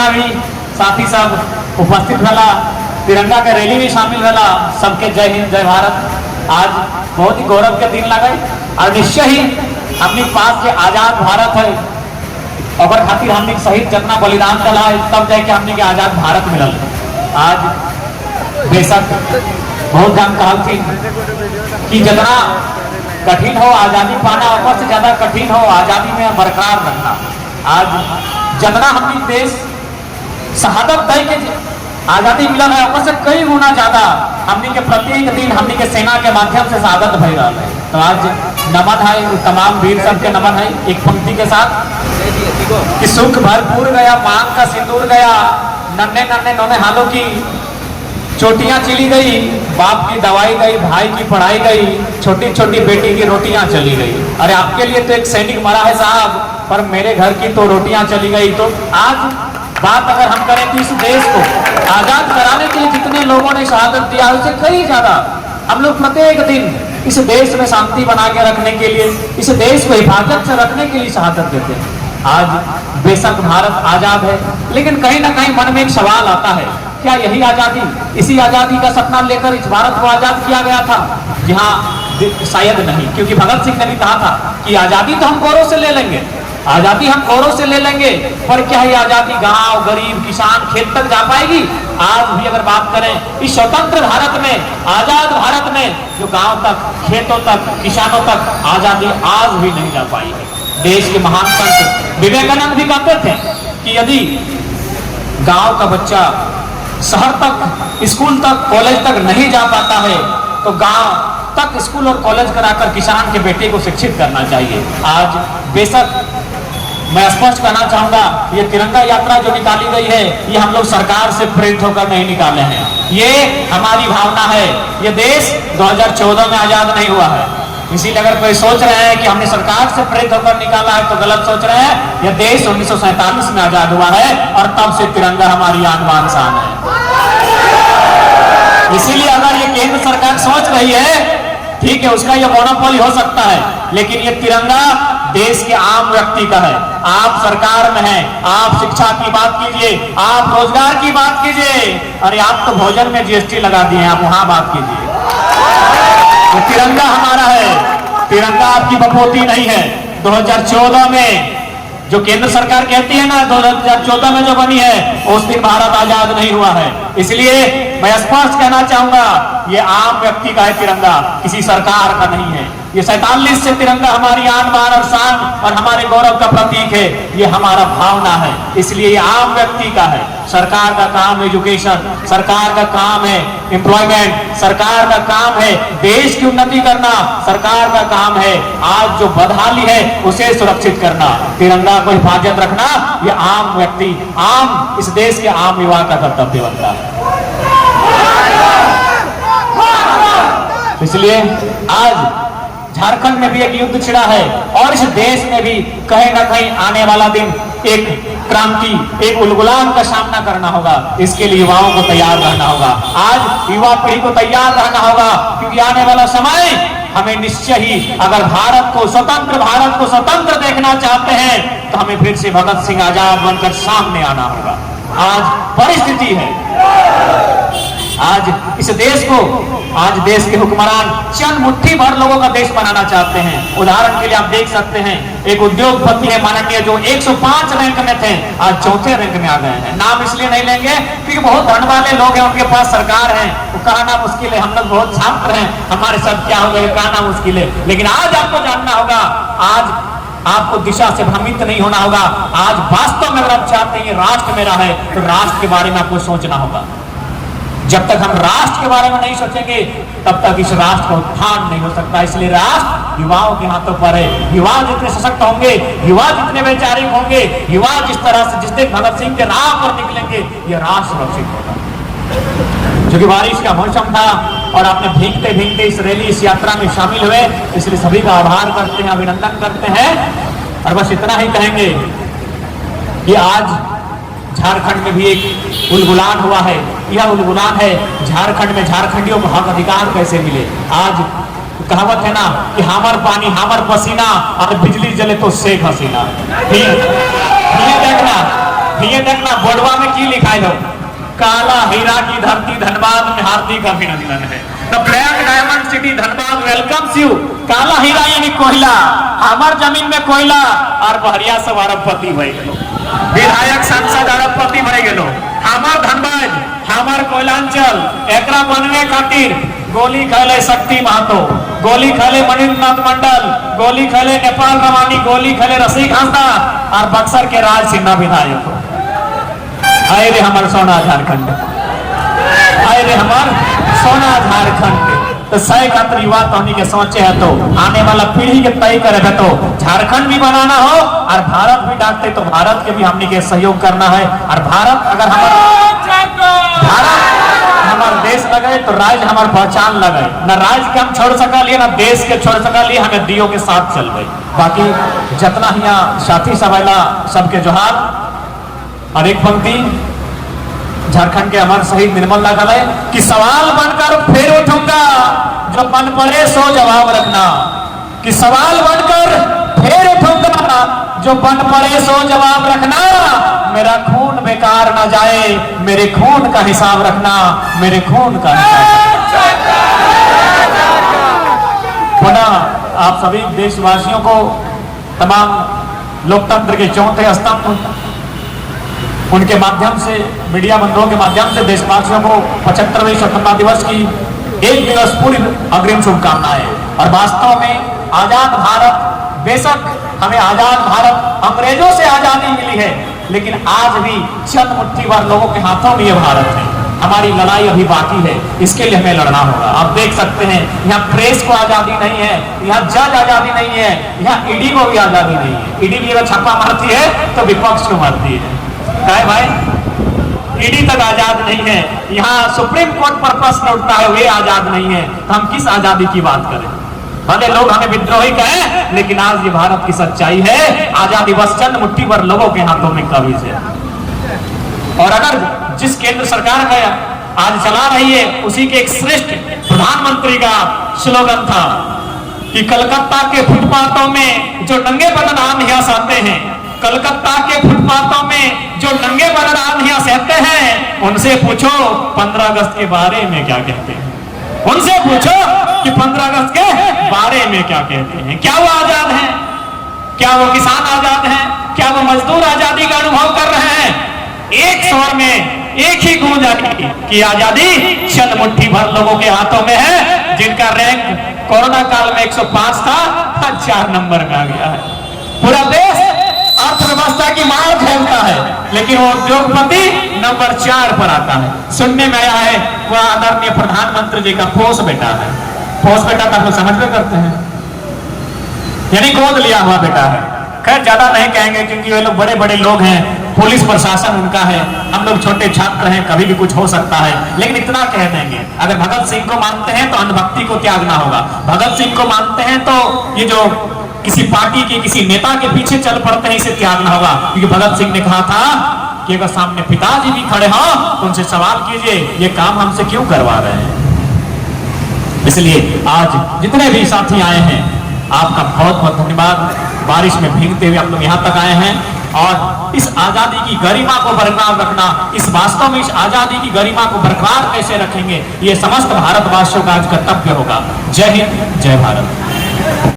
भी साथी सब उपस्थित भला, तिरंगा के रैली में शामिल भला। सबके जय हिंद जय भारत। आज बहुत ही गौरव के दिन लगे और निश्चय ही हमने पास के आजाद भारत है और खातिर हमने शहीद जितना बलिदान दिला है तब जाके हमने के आजाद भारत मिलल। आज बेशक बहुत जन कहल थी कि जितना कठिन हो आजादी पाना और से ज्यादा कठिन हो आजादी में बरकरार रखना। आज जितना हमने देश शहादत दे के आजादी मिला है और से कई गुना ज्यादा हमने के प्रत्येक दिन हमने के सेना के माध्यम से शहादत भई रहा है। तो आज नमन है तमाम वीर सब के नमन है एक पंक्ति के साथ कि सुख भरपूर गया मांग का सिंदूर गया, नन्हे नन्हे नौने हालों की चोटियां चिली गई, बाप की दवाई गई, भाई की पढ़ाई गई, छोटी छोटी बेटी की रोटियां चली गई। अरे आपके लिए तो एक सैनिक मरा है साहब, पर मेरे घर की तो रोटियां चली गई। तो आज बात अगर हम करें कि इस देश को आजाद कराने के लिए जितने लोगों ने शहादत दिया उससे कई ज्यादा हम लोग प्रत्येक दिन इस देश में शांति बना के रखने के लिए, इस देश को हिफाजत से रखने के लिए शहादत देते हैं। आज बेशक भारत आजाद है, लेकिन कहीं ना कहीं मन में एक सवाल आता है, क्या यही आजादी, इसी आजादी का सपना लेकर इस भारत को आजाद किया गया था? जी हाँ, शायद नहीं, क्योंकि भगत सिंह ने भी कहा था कि आजादी तो हम गौरव से ले लेंगे, आजादी हम गौरव से ले लेंगे, पर क्या ये आजादी गांव गरीब किसान खेत तक जा पाएगी? आज भी अगर बात करें इस स्वतंत्र भारत में, आजाद भारत में, जो गांव तक खेतों तक किसानों तक आजादी आज भी नहीं जा पाई है। देश के महान संत विवेकानंद भी कहते थे कि यदि गांव का बच्चा शहर तक स्कूल तक कॉलेज तक नहीं जा पाता है तो गांव तक स्कूल और कॉलेज कराकर किसान के बेटे को शिक्षित करना चाहिए। आज बेशक मैं स्पष्ट कहना चाहूंगा, ये तिरंगा यात्रा जो निकाली गई है ये हम लोग सरकार से प्रेरित होकर नहीं निकाले हैं, ये हमारी भावना है। ये देश 2014 में आजाद नहीं हुआ है, इसीलिए अगर कोई सोच रहे हैं कि हमने सरकार से प्रेरित होकर निकाला है तो गलत सोच रहे हैं। यह देश 1947 में आजाद हुआ है और तब से तिरंगा हमारी आन बान शान है। इसीलिए अगर ये केंद्र सरकार सोच रही है, ठीक है, उसका ये मोनोपोली हो सकता है, लेकिन ये तिरंगा देश के आम व्यक्ति का है। आप सरकार में हैं, आप शिक्षा की बात कीजिए, आप रोजगार की बात कीजिए, अरे आप तो भोजन में जीएसटी लगा दिए, आप वहां बात कीजिए। तो तिरंगा हमारा है, तिरंगा आपकी बपोती नहीं है। 2014 में जो केंद्र सरकार कहती है ना 2014 में जो बनी है, उस दिन भारत आजाद नहीं हुआ है। इसलिए मैं स्पष्ट कहना चाहूंगा, ये आम व्यक्ति का है तिरंगा, किसी सरकार का नहीं है। ये 47 से तिरंगा हमारी आन बान और शान और हमारे गौरव का प्रतीक है, ये हमारा भावना है, इसलिए ये आम व्यक्ति का है। सरकार का काम है एजुकेशन, सरकार का काम है एम्प्लॉयमेंट, सरकार का काम है देश की उन्नति करना, सरकार का काम है आज जो बदहाली है उसे सुरक्षित करना, तिरंगा को हिफाजत रखना। ये आम व्यक्ति, आम इस देश के आम युवा का कर्तव्य बनता है। इसलिए आज झारखंड में भी एक युद्ध छिड़ा है और इस देश में भी कहीं ना कहीं आने वाला दिन एक क्रांति, एक उलगुलान का सामना करना होगा। इसके लिए युवाओं को तैयार रहना होगा, आज युवा पीढ़ी को तैयार रहना होगा, क्योंकि आने वाला समय हमें निश्चय ही, अगर भारत को स्वतंत्र देखना चाहते हैं तो हमें फिर से भगत सिंह आजाद बनकर सामने आना होगा। आज परिस्थिति है, आज इस देश को, आज देश के हुक्मरान चंद मुट्ठी भर लोगों का देश बनाना चाहते हैं। उदाहरण के लिए आप देख सकते हैं, एक उद्योगपति है माननीय जो 105 रैंक में थे, आज चौथे रैंक में आ गए हैं। नाम इसलिए नहीं लेंगे क्योंकि बहुत धन वाले लोग हैं, उनके पास सरकार है, वो कहना मुश्किल है। हम लोग बहुत छात्र हैं, हमारे साथ क्या हो गया कहना मुश्किल है। लेकिन आज आपको जानना होगा, आज आपको दिशा से भ्रमित नहीं होना होगा। आज वास्तव में अगर आप चाहते हैं राष्ट्र मेरा है तो राष्ट्र के बारे में आपको सोचना होगा। जब तक हम राष्ट्र के बारे में नहीं सोचेंगे तब तक इस राष्ट्र का उत्थान नहीं हो सकता। इसलिए राष्ट्र युवाओं के हाथों पर है। युवा जितने सशक्त होंगे, युवा जितने वैचारिक होंगे, युवा जिस तरह से जिस दिन भगत सिंह के राह पर निकलेंगे, ये राष्ट्र सुरक्षित होगा। क्योंकि बारिश का मौसम था और आपने भीगते भीगते इस रैली, इस यात्रा में शामिल हुए, इसलिए सभी का आभार करते हैं, अभिनंदन करते हैं। और बस इतना ही कहेंगे कि आज झारखंड में भी एक उलगुलान हुआ है। यह उलगुलान है झारखंड में झारखंडियों को हक अधिकार कैसे मिले। आज कहावत है ना कि हमर पानी हमर पसीना और बिजली जले तो शेख हसीना। देखना ये देखना बोर्डवा में की लिखा है, काला हीरा की धरती धनबाद में हार्दिक अभिनंदन है। The black diamond city Dhanbad welcomes you. काला हीरा यानी कोयला, हमार जमीन में कोयला और बहरिया सब अरबपति भई गेलो, विधायक सांसद अरबपति भई गेलो। हमार धनबाद, हमार कोयलांचल, एकरा बनने खातिर गोली खेले शक्ति महतो, गोली खेले मणिनाथ मंडल, गोली खेले नेपाल रवानी, गोली खेले रसिक हंसदा और बक्सर के राज सिन्हा विधायक हो। आए रे हमार सोना झारखंड, आए रे हमार सोना झारखंड। तो सही खातिर युवा तोहनी के सोचे है तो आने वाला पीढ़ी के तय करे है तो झारखंड भी बनाना हो और भारत भी डाकते तो भारत के भी हमने के सहयोग करना है। और भारत अगर हमार देश लगे तो राज्य हमार पहचान लगे, न राज्य के हम छोड़ सका लिए, न देश के छोड़ सका लिए, हमें दियो के साथ चल गई। बाकी जितना यहाँ साथी सभा सबके जोहार। और एक पंक्ति झारखंड के हमारे शहीद निर्मल लागल है कि सवाल बनकर फिर उठूंगा, जो बन पड़े सो जवाब रखना। कि सवाल बनकर फिर उठूंगा, जो बन पड़े सो जवाब रखना। मेरा खून बेकार ना जाए, मेरे खून का हिसाब रखना, मेरे खून का हिसाब। पुनः आप सभी देशवासियों को, तमाम लोकतंत्र के चौथे स्तंभ उनके माध्यम से, मीडिया बंधुओं के माध्यम से देशवासियों को 75वें स्वतंत्रता दिवस की एक दिवस पूर्व अग्रिम शुभकामनाएं। और वास्तव में आजाद भारत, बेशक हमें आजाद भारत अंग्रेजों से आजादी मिली है, लेकिन आज भी चंद मुट्ठी भर लोगों के हाथों में ये भारत है। हमारी लड़ाई अभी बाकी है, इसके लिए हमें लड़ना होगा। आप देख सकते हैं यहाँ प्रेस को आजादी नहीं है, यहाँ जज आजादी नहीं है, यहाँ ईडी को भी आजादी नहीं है। ईडी भी अगर छापा मारती है तो विपक्ष को मारती है। क्या भाई, ईडी तक आजाद नहीं है, यहाँ सुप्रीम कोर्ट पर प्रश्न उठता है, वे आजाद नहीं है, तो हम किस आजादी की बात करें। भले लोग हमें विद्रोही कहें, लेकिन आज ये भारत की सच्चाई है, आजादी बस चंद मुट्ठी भर लोगों के हाथों में कब्ज है। और अगर जिस केंद्र सरकार का आज चला रही है, उसी के एक श्रेष्ठ प्रधानमंत्री का स्लोगन था कि कलकत्ता के फुटपाथों में जो नंगे बदन आम यहाँ सहते हैं, कलकत्ता के फुटपाथों में जो नंगे बदन आम यहाँ सहते हैं, उनसे पूछो 15 अगस्त के बारे में क्या कहते हैं। उनसे पूछो कि 15 अगस्त के बारे में क्या कहते हैं। क्या वो आजाद हैं? क्या वो किसान आजाद हैं? क्या वो मजदूर आजादी का अनुभव कर रहे हैं? एक स्वर में एक ही गूंज आई कि आजादी चंद मुट्ठी भर लोगों के हाथों में है, जिनका रैंक कोरोना काल में 105 था, 4 नंबर में आ गया है। पूरा देश अर्थव्यवस्था की मार झेलता है, लेकिन वो उद्योगपति नंबर 4 पर आता है। सुनने में आया है वह आदरणीय प्रधानमंत्री जी का पोस बेटा है। पोस बेटा तो आप लोग समझ में करते हैं, यानी गोद लिया हुआ बेटा है। खैर ज्यादा नहीं कहेंगे क्योंकि वे लोग बड़े बड़े लोग हैं, पुलिस प्रशासन उनका है, हम लोग छोटे छात्र हैं, कभी भी कुछ हो सकता है। लेकिन इतना कह देंगे, अगर भगत सिंह को मानते हैं तो अंधभक्ति को त्यागना होगा। भगत सिंह को मानते हैं तो ये जो किसी पार्टी के किसी नेता के पीछे चल पड़ते हैं, इसे त्यागना होगा। क्योंकि भगत सिंह ने कहा था कि अगर सामने पिताजी भी खड़े हो तो उनसे सवाल कीजिए, ये काम हमसे क्यों करवा रहे हैं। इसलिए आज जितने भी साथी आए हैं, आपका बहुत बहुत धन्यवाद। बारिश में भीगते हुए आप लोग यहाँ तक आए हैं और इस आजादी की गरिमा को बरकरार रखना, इस वास्तव में इस आजादी की गरिमा को बरकरार कैसे रखेंगे, ये समस्त भारतवासियों का आज कर्तव्य होगा। जय हिंद, जय भारत।